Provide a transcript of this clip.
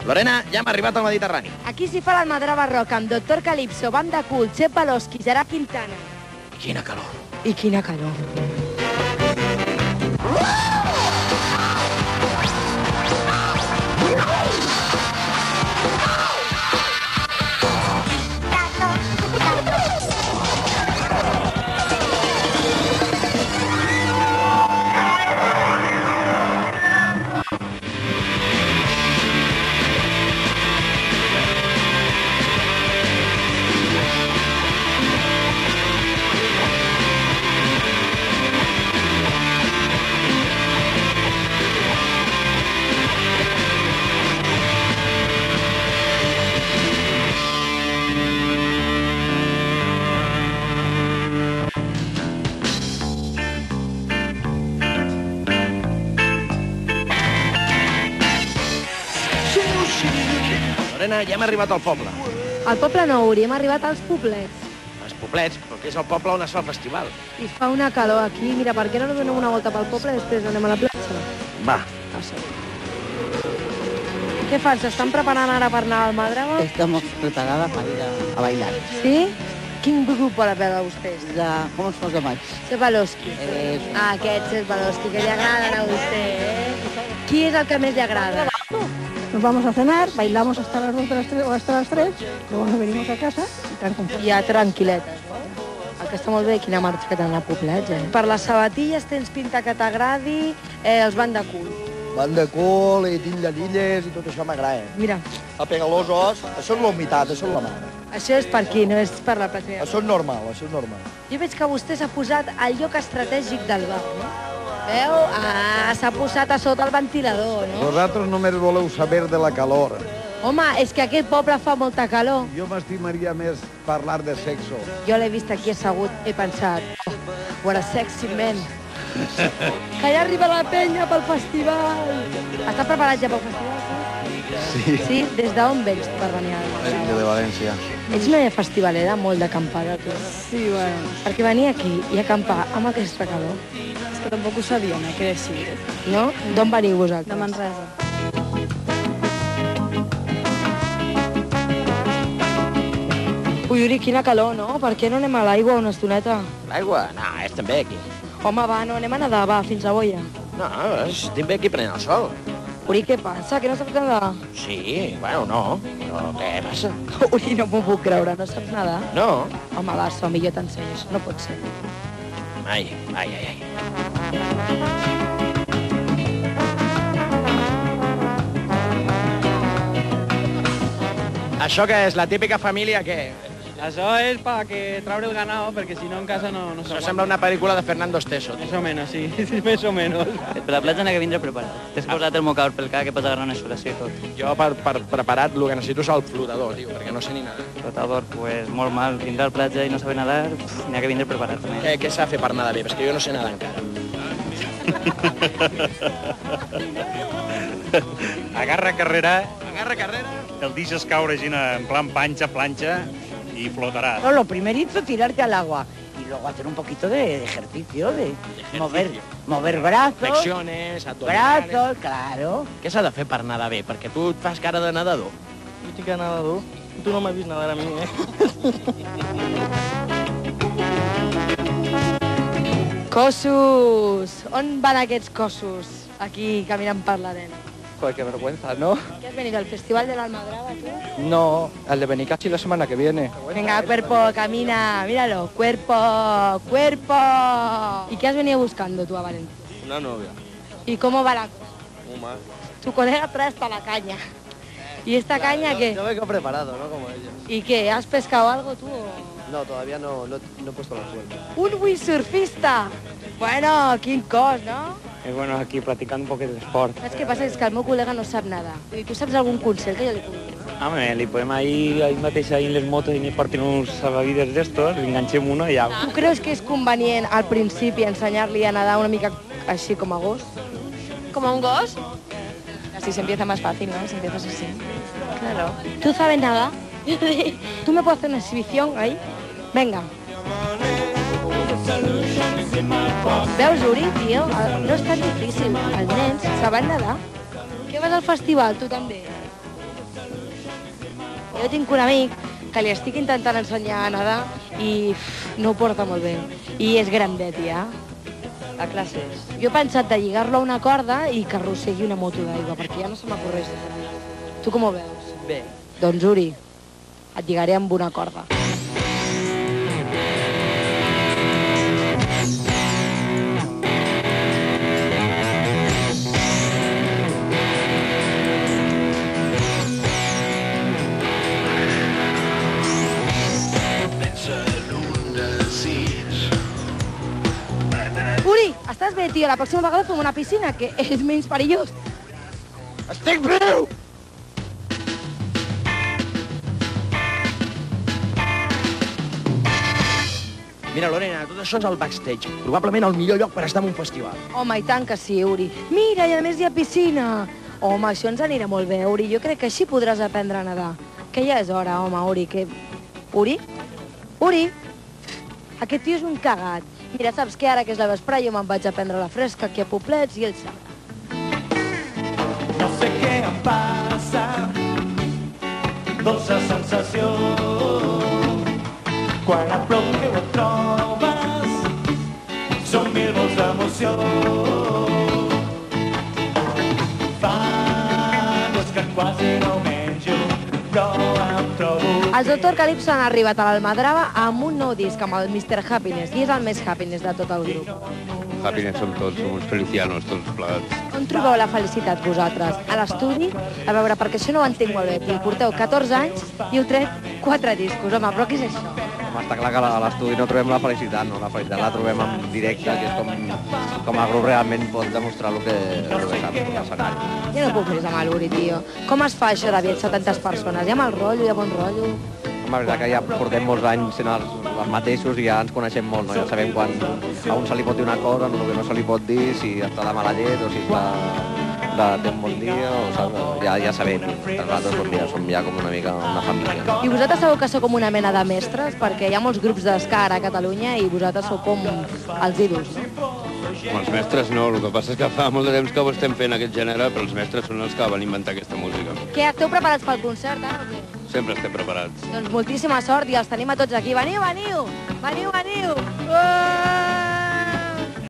Lorena, ja hem arribat al Mediterrani. Aquí s'hi fa l'Almadrava Rock amb Doctor Calypso, Banda Cool, Xep Baloschi, Gerard Quintana. Quina calor. I quina calor. Lorena, ja hem arribat al poble. Al poble no, Uri, hem arribat als poblets. Els poblets, però que és el poble on es fa el festival. I fa una calor aquí. Mira, per què no donem una volta pel poble i després anem a la platja? Va. Què fan? S'estan preparant ara per anar al Almadrava? Estamos preparadas para ir a bailar. Sí? Quin grup volen veure vostès? ¿Cómo son los demás? Xep Baloschi. Aquest Xep Baloschi, que li agraden a vostè, Qui és el que més li agrada? Nos vamos a cenar, bailamos hasta las 2 o hasta las 3, luego nos venimos a casa y tan conforme. Hi ha tranquil·letes, no? El que està molt bé, quina marxa que tenen a poblets, Per les sabatilles tens pinta que t'agradi, els Banda Cool. Banda Cool i Tinlladilles i tot això m'agrada. Mira. A pegar los os, això és la humitat, això és la mà. Això és per aquí, no és per la platja. Això és normal, això és normal. Jo veig que vostè s'ha posat al lloc estratègic del bar, no? Veu? S'ha posat a sota el ventilador, no? Vosaltres només voleu saber de la calor. Home, és que aquest poble fa molta calor. Jo m'estimaria més parlar de sexo. Jo l'he vist aquí assegut, he pensat, what a sexy man. Que ja arriba la penya pel festival. Està preparat ja pel festival? Sí. Sí? Des d'on vens per venir a València? De València. Ets una festivalera molt d'acampada, tu. Sí, bueno, Perquè venir aquí i acampar amb aquesta calor, es que tampoco sabía, què decir. no? D'on veniu vosaltres? De Manresa. Ui, Uri, quina calor, no? Per què no anem a l'aigua una estoneta? L'aigua? No, estem bé aquí. Home, va, no, anem a nedar, va, fins a Boia. No, estem bé aquí prenent el sol. Uri, què passa? Que no saps nedar? Sí, bueno, no. Però què passa? Uri, no m'ho puc creure, no saps nedar? No. Home, va, som-hi, jo t'ensenyo, no pot ser. Ai. Això què és? La típica família que... Això és que traure el ganado, perquè si no en casa no Això sembla una pel·lícula de Fernando Esteso. Més o menys, sí, més o menys. Per la platja n'ha que vindre preparat. T'has posat el mocaur pel cap que pots agarrar una suració i tot. Jo per preparat el que necessito és el flotador, tio, perquè no sé ni nedar. Flotador, pues molt mal. Vindre a la platja i no saber nedar, n'ha que vindre preparat també. Què s'ha de fer per nedar bé? Perquè jo no sé nedar encara. Agarra carrera, Agarra carrera. el deixes caure així en plan planxa y flotarás. No, lo primerito tirarte al agua y luego hacer un poquito de ejercicio, de mover brazos. Flexiones, abdominales. Brazos, claro. Què s'ha de fer per nedar bé? Perquè tu et fas cara de nedador. Jo estic a nedador. Tu no m'has vist nedar a mi, Cossos! On van aquests cossos? Aquí, caminant per l'arena. Joder, qué vergüenza, ¿no? ¿Qué has venido al Festival de la Almadraba, tú? No, al de Benicassi la semana que viene. Venga, cuerpo, camina, míralo. Cuerpo, cuerpo. ¿Y qué has venido buscando tú a Valencia? Una novia. ¿Y cómo va la cosa? Muy mal. Tu colega trae hasta la caña. ¿Y esta caña qué? Yo vengo preparado, ¿no? Como ellos. ¿Y qué? ¿Has pescado algo tú? o? No, todavía no he puesto la suerte. Un windsurfista! Bueno, quin cos, no? Bueno, aquí practicando un poquito de esport. Saps què passa? És que el meu col·lega no sap nada. I tu saps algun consell que jo li pugui dir? Home, li podem ahir mateix ahir en les motos i ni portin uns salvavides d'estos, li enganxem uno i ja. Tu creus que és convenient al principi ensenyar-li a nedar una mica així com a gos? ¿Como un gos? Así se empieza más fácil, ¿no? Si empiezas así. Claro. ¿Tú sabes nadar? ¿Tú me puedes hacer una exhibición ahí? Venga. Veus, Uri, tio? No és tan difícil. Els nens saben nedar. Què vas al festival, tu també? Jo tinc un amic que li estic intentant ensenyar a nedar i no ho porta molt bé. I és grandet, ja. A classes. Jo he pensat de lligar-lo a una corda i que arrossegui una moto d'aigua, perquè ja no se m'acorreix. Tu com ho veus? Bé. Doncs, Uri, et lligaré amb una corda. Uri, estàs bé, tio? La pròxima vegada fem una piscina, que és menys perillós. Estic breu! Mira, Lorena, tot això és el backstage. Probablement el millor lloc per estar en un festival. Home, i tant que sí, Uri. Mira, i a més hi ha piscina. Home, això ens anirà molt bé, Uri. Jo crec que així podràs aprendre a nedar. Que ja és hora, home, Uri, que... Uri? Uri? Aquest tio és un cagat. Mira, saps que ara que és la vesprà jo me'n vaig a prendre la fresca aquí a Poblets i ell sap. No sé què em passa, dolça sensació, quan a prop que ho trobes, són mil vols d'emoció. Fa dos que quasi no menjo, però em trobo... Els Dr. Calypso han arribat a l'Almadrava amb un nou disc, amb el Mr. Happiness, i és el més happiness de tot el grup. Happiness som tots, som uns felicianos, tots plegats. On trobeu la felicitat vosaltres? A l'estudi? A veure, perquè això no ho entenc molt bé, tio. Porteu 14 anys i heu tret 4 discos, home, però què és això? Home, està clar que a l'estudi no trobem la felicitat, no? La felicitat la trobem en directe, que és com el grup realment pot demostrar el que sap per l'escenari. Jo no puc més amb l'Uri, tio. Com es fa això de viatjar tantes persones? Hi ha mal rotllo, hi ha bon rotllo? Home, és veritat que ja portem molts anys sent els mateixos i ja ens coneixem molt, no? Ja sabem quan a un se li pot dir una cosa, el que no se li pot dir, si està de mala llet o si està té un bon dia, o saps? Ja sabem. Nosaltres som ja com una mica una família. I vosaltres sabeu que sou com una mena de mestres? Perquè hi ha molts grups d'escar a Catalunya i vosaltres sou com els ídols, no? Com els mestres no, el que passa és que fa molt de temps que ho estem fent aquest gènere, però els mestres són els que van inventar aquesta música. Què, esteu preparats pel concert, ara o què? Sempre estem preparats. Doncs moltíssima sort i els tenim a tots aquí. Veniu, veniu! Veniu, veniu!